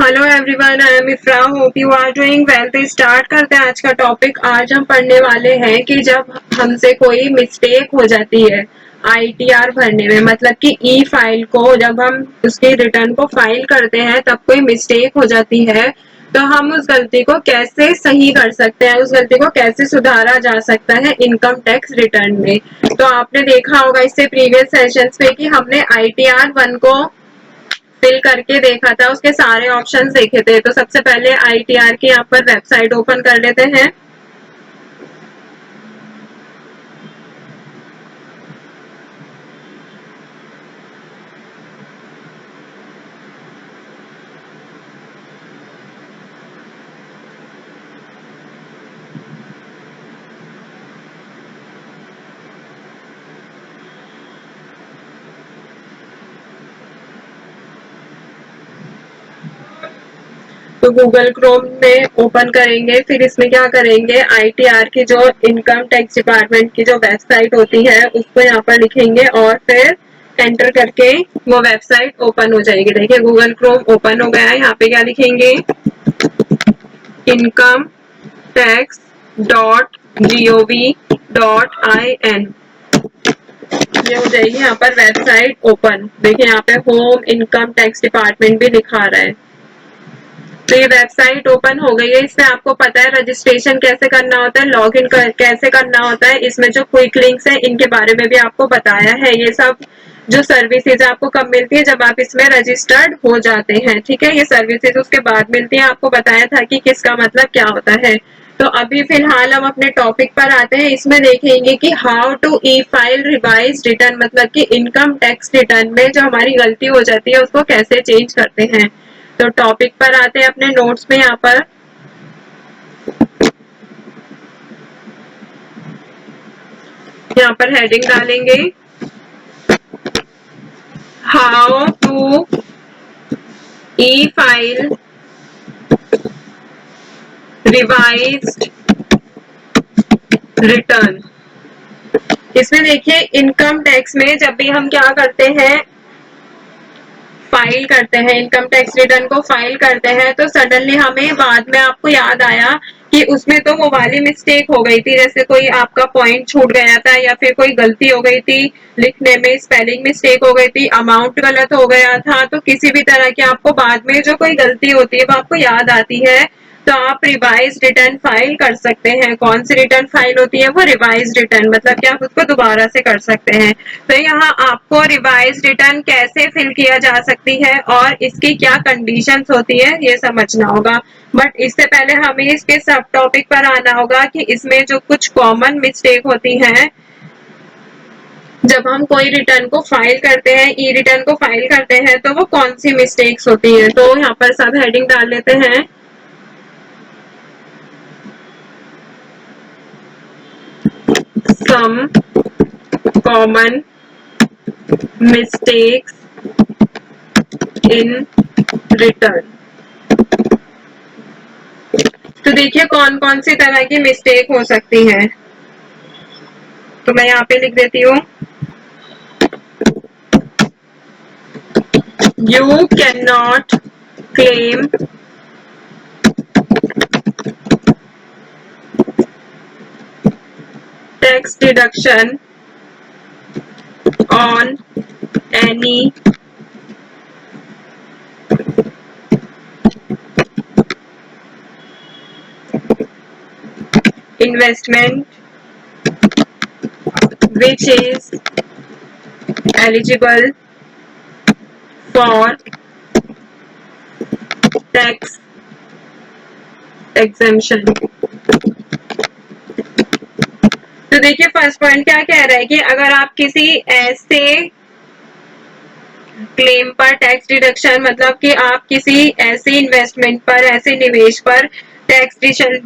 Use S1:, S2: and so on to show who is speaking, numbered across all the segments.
S1: Hello everyone, I am Ifra. Hope you are doing well. तो start करते हैं आज का टॉपिक। आज हम पढ़ने वाले हैं कि जब हमसे कोई मिस्टेक हो जाती है आईटीआर भरने में, मतलब कि ई फाइल को जब हम उसके रिटर्न को फाइल करते हैं तब कोई मिस्टेक हो जाती है, तो हम उस गलती को कैसे सही कर सकते हैं, उस गलती को कैसे सुधारा जा सकता है इनकम टैक्स रिटर्न में। तो आपने देखा होगा इससे प्रीवियस सेशंस पे कि हमने आईटीआर 1 को फिल करके देखा था, उसके सारे ऑप्शंस देखे थे। तो सबसे पहले आईटीआर की यहाँ पर वेबसाइट ओपन कर लेते हैं। तो गूगल क्रोम में ओपन करेंगे, फिर इसमें क्या करेंगे, आईटीआर की जो इनकम टैक्स डिपार्टमेंट की जो वेबसाइट होती है उसको यहाँ पर लिखेंगे और फिर एंटर करके वो वेबसाइट ओपन हो जाएगी। देखिए गूगल क्रोम ओपन हो गया है। यहाँ पे क्या लिखेंगे, इनकम टैक्स .gov.in। ये हो जाएगी यहाँ पर वेबसाइट ओपन। देखिए यहाँ पे होम इनकम टैक्स डिपार्टमेंट भी लिखा रहा है। तो ये वेबसाइट ओपन हो गई है। इसमें आपको पता है रजिस्ट्रेशन कैसे करना होता है, लॉग इन कैसे करना होता है। इसमें जो क्विक लिंक्स है इनके बारे में भी आपको बताया है। ये सब जो सर्विसेज आपको कब मिलती है, जब आप इसमें रजिस्टर्ड हो जाते हैं। ठीक है, ये सर्विसेज उसके बाद मिलती है। आपको बताया था कि किसका मतलब क्या होता है। तो अभी फिलहाल हम अपने टॉपिक पर आते हैं। इसमें देखेंगे कि how to e file revise return, मतलब कि इनकम टैक्स रिटर्न में जो हमारी गलती हो जाती है उसको कैसे चेंज करते हैं। तो टॉपिक पर आते हैं अपने नोट्स में। यहाँ पर हेडिंग डालेंगे, how to e file revised return. इसमें देखिए इनकम टैक्स में जब भी हम क्या करते हैं, फाइल करते हैं, इनकम टैक्स रिटर्न को फाइल करते हैं, तो सडनली हमें बाद में आपको याद आया कि उसमें तो वो वाली मिस्टेक हो गई थी, जैसे कोई आपका पॉइंट छूट गया था या फिर कोई गलती हो गई थी लिखने में, स्पेलिंग मिस्टेक हो गई थी, अमाउंट गलत हो गया था। तो किसी भी तरह की आपको बाद में जो कोई गलती होती है वो आपको याद आती है, तो आप रिवाइज रिटर्न फाइल कर सकते हैं। कौन सी रिटर्न फाइल होती है, वो रिवाइज रिटर्न, मतलब कि आप उसको दोबारा से कर सकते हैं। तो यहाँ आपको रिवाइज रिटर्न कैसे फिल किया जा सकती है और इसकी क्या कंडीशंस होती है ये समझना होगा। बट इससे पहले हमें इसके सब टॉपिक पर आना होगा कि इसमें जो कुछ कॉमन मिस्टेक होती है जब हम कोई रिटर्न को फाइल करते हैं, ई रिटर्न को फाइल करते हैं, तो वो कौन सी मिस्टेक्स होती है। तो यहाँ पर सब हेडिंग डाल लेते हैं। Some common mistakes in return। तो देखिए कौन कौन सी तरह की मिस्टेक हो सकती है। तो मैं यहाँ पे लिख देती हूँ, you can not claim tax deduction on any investment which is eligible for tax exemption। तो देखिए फर्स्ट पॉइंट क्या कह रहा है कि अगर आप किसी ऐसे क्लेम पर टैक्स डिडक्शन, मतलब कि आप किसी ऐसे इन्वेस्टमेंट पर, ऐसे निवेश पर टैक्स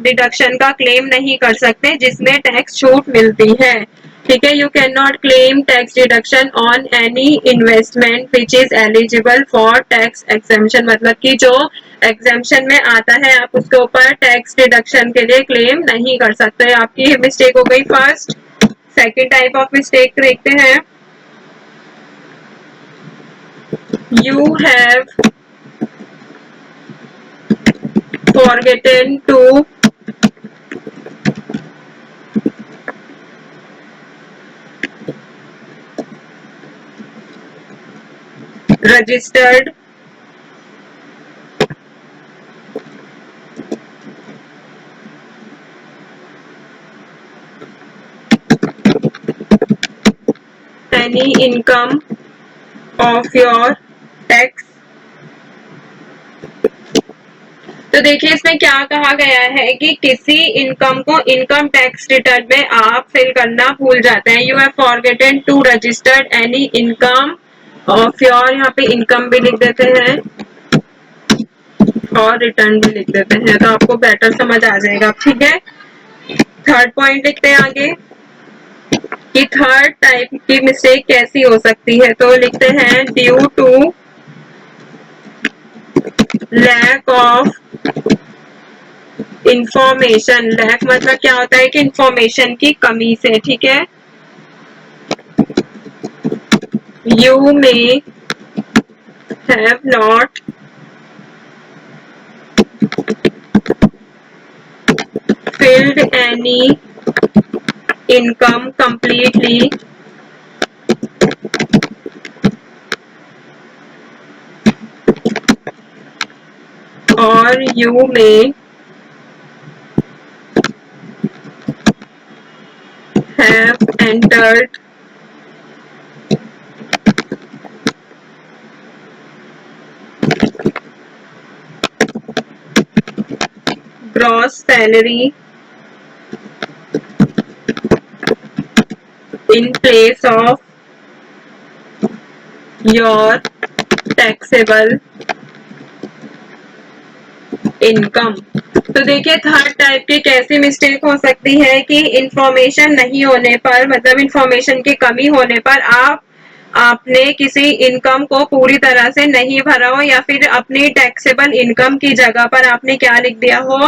S1: डिडक्शन का क्लेम नहीं कर सकते जिसमें टैक्स छूट मिलती है। ठीक है, you can not claim tax deduction on any investment which is eligible for tax exemption, मतलब कि जो एग्जेम्पशन में आता है आप उसके ऊपर टैक्स डिडक्शन के लिए क्लेम नहीं कर सकते। आपकी मिस्टेक हो गई first. Second type of mistake देखते हैं, you have forgotten to registered any income of your tax। तो देखिए इसमें क्या कहा गया है कि किसी इनकम को इनकम टैक्स रिटर्न में आप फिल करना भूल जाते हैं। You have forgotten to registered any income of your, यहाँ पे इनकम भी लिख देते हैं और रिटर्न भी लिख देते हैं, तो आपको बेटर समझ आ जाएगा। ठीक है, थर्ड पॉइंट लिखते हैं आगे कि थर्ड टाइप की मिस्टेक कैसी हो सकती है, तो लिखते हैं due to lack of information. Lack मतलब क्या होता है कि इंफॉर्मेशन की कमी से। ठीक है, you may have not filled any income completely or you may have entered gross salary in place of your taxable income. तो देखिए थर्ड टाइप की कैसी मिस्टेक हो सकती है कि इंफॉर्मेशन नहीं होने पर, मतलब इंफॉर्मेशन की कमी होने पर आपने किसी इनकम को पूरी तरह से नहीं भरा हो, या फिर अपनी टैक्सेबल इनकम की जगह पर आपने क्या लिख दिया हो,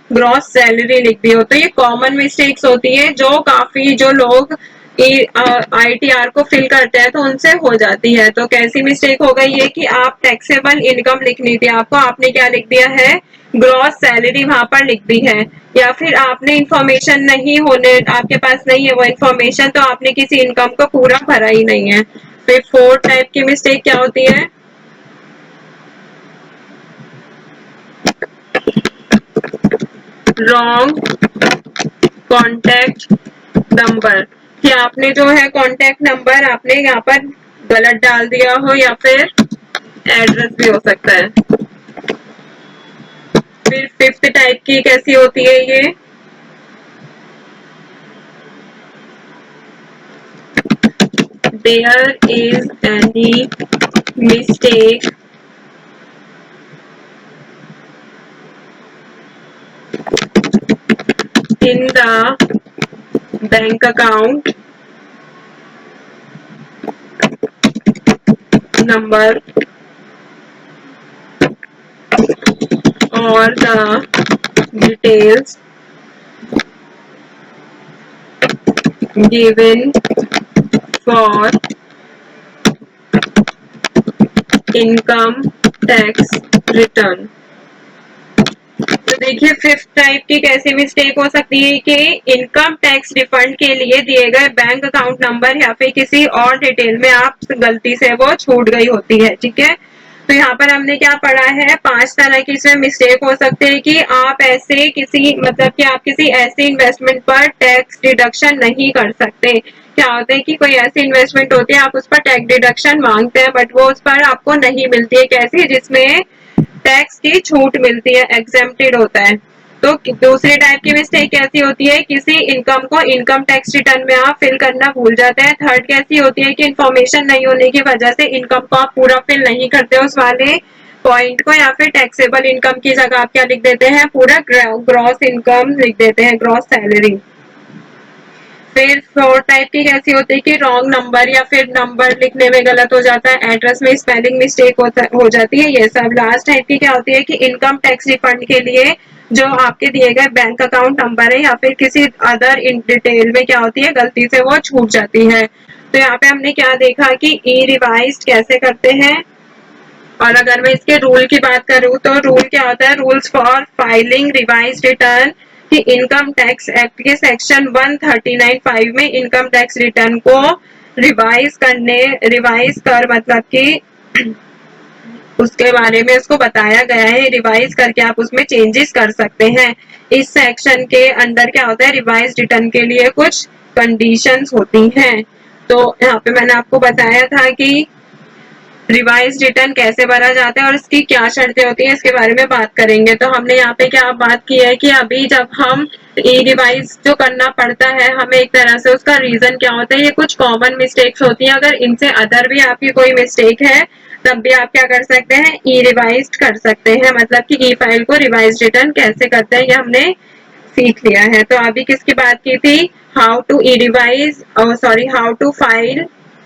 S1: ग्रॉस सैलरी लिख दी हो। तो ये कॉमन मिस्टेक्स होती है जो काफी जो लोग ITR को फिल करते हैं तो उनसे हो जाती है। तो कैसी मिस्टेक हो गई है कि आप टैक्सेबल इनकम लिखनी थी आपको, आपने क्या लिख दिया है, ग्रॉस सैलरी वहां पर लिख दी है, या फिर आपने इंफॉर्मेशन नहीं होने, आपके पास नहीं है वो इंफॉर्मेशन, तो आपने किसी इनकम को पूरा भरा ही नहीं है। फिर फोर्थ टाइप की मिस्टेक क्या होती है, रॉन्ग कॉन्टैक्ट नंबर, कि आपने जो है कॉन्टैक्ट नंबर आपने यहाँ पर गलत डाल दिया हो, या फिर एड्रेस भी हो सकता है। फिर फिफ्थ टाइप की कैसी होती है ये, there is any mistake in the bank account number or the details given for income tax return। तो देखिए फिफ्थ टाइप की कैसी मिस्टेक हो सकती है कि इनकम टैक्स रिफंड के लिए दिए गए बैंक अकाउंट नंबर या फिर किसी और डिटेल में आप गलती से वो छूट गई होती है। ठीक है, तो यहाँ पर हमने क्या पढ़ा है, 5 तरह की इसमें मिस्टेक हो सकते हैं कि आप ऐसे किसी, मतलब कि आप किसी ऐसे इन्वेस्टमेंट पर टैक्स डिडक्शन नहीं कर सकते। क्या होता है कि कोई ऐसी इन्वेस्टमेंट होती है आप उस पर टैक्स डिडक्शन मांगते हैं बट वो उस पर आपको नहीं मिलती है, कैसी, जिसमें टैक्स की छूट मिलती है, एग्जेम्प्टेड होता है। तो दूसरी टाइप की मिस्टेक कैसी होती है, किसी इनकम को इनकम टैक्स रिटर्न में आप फिल करना भूल जाते हैं। थर्ड कैसी होती है कि इन्फॉर्मेशन नहीं होने की वजह से इनकम को आप पूरा फिल नहीं करते उस वाले पॉइंट को, या फिर टैक्सेबल इनकम की जगह आप क्या लिख देते हैं, पूरा ग्रॉस इनकम लिख देते हैं, ग्रॉस सैलरी। फिर फोर्थ टाइप की कैसी होती है कि रॉन्ग नंबर या फिर नंबर लिखने में गलत हो जाता है, एड्रेस में स्पेलिंग मिस्टेक हो जाती है, ये सब। लास्ट टाइप की क्या होती है कि इनकम टैक्स रिफंड के लिए जो आपके दिए गए बैंक अकाउंट नंबर है या फिर किसी अदर इन डिटेल में क्या होती है, गलती से वो छूट जाती है। तो यहाँ पे हमने क्या देखा कि ई रिवाइज कैसे करते हैं, और अगर मैं इसके रूल की बात करूँ तो रूल क्या होता है, rules for filing revise return, कि इनकम टैक्स एक्ट के सेक्शन 139(5) में इनकम टैक्स रिटर्न को रिवाइज कर मतलब कि उसके बारे में उसको बताया गया है, रिवाइज करके आप उसमें चेंजेस कर सकते हैं। इस सेक्शन के अंदर क्या होता है, रिवाइज रिटर्न के लिए कुछ कंडीशंस होती हैं। तो यहाँ पे मैंने आपको बताया था कि रिवाइज रिटर्न कैसे भरा जाता है और इसकी क्या शर्तें होती हैं, इसके बारे में बात करेंगे। तो हमने यहाँ पे क्या बात की है कि अभी जब हम ई रिवाइज जो करना पड़ता है हमें, एक तरह से उसका रीजन क्या होता है, ये कुछ कॉमन मिस्टेक्स होती हैं। अगर इनसे अदर भी आपकी कोई मिस्टेक है तब भी आप क्या कर सकते हैं, ई रिवाइज कर सकते हैं, मतलब कि ई फाइल को रिवाइज रिटर्न कैसे करते हैं ये हमने सीख लिया है। तो अभी किसकी बात की थी, how to e revise, sorry how to file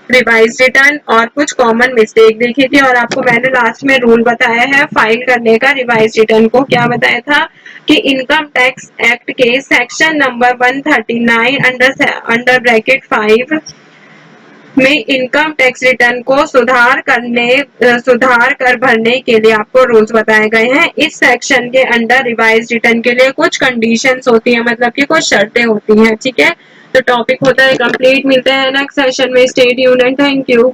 S1: revise return, और कुछ कॉमन मिस्टेक देखी थी। और आपको मैंने लास्ट में रूल बताया है फाइल करने का रिवाइज रिटर्न को, क्या बताया था कि इनकम टैक्स एक्ट के सेक्शन नंबर 139 अंडर ब्रैकेट 5 में इनकम टैक्स रिटर्न को सुधार कर भरने के लिए आपको रूल्स बताए गए हैं। इस सेक्शन के अंडर रिवाइज रिटर्न के लिए कुछ कंडीशंस होती है, मतलब कि कुछ शर्तें होती हैं, ठीक है। तो टॉपिक होता है कंप्लीट। मिलते हैं नेक्स्ट सेशन में, stay tuned and thank you.